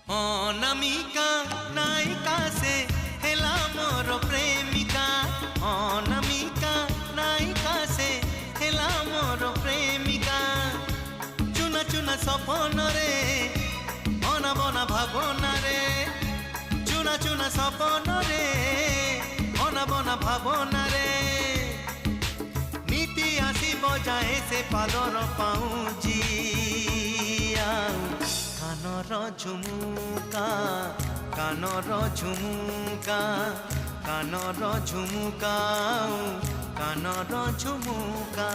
अनामिका नायिका से हेला मोर प्रेमिका। अनामिका नायिका से हेला मोर प्रेमिका। चुना चुना सपन रे बना बना भावना रे। चुना चुना सपन रे बना बना भावना रे। नीति आसी बजाए से पालर पाऊँजी कानर झुमुका कानर झुमुका कानर झुमुका कानर झुमुका।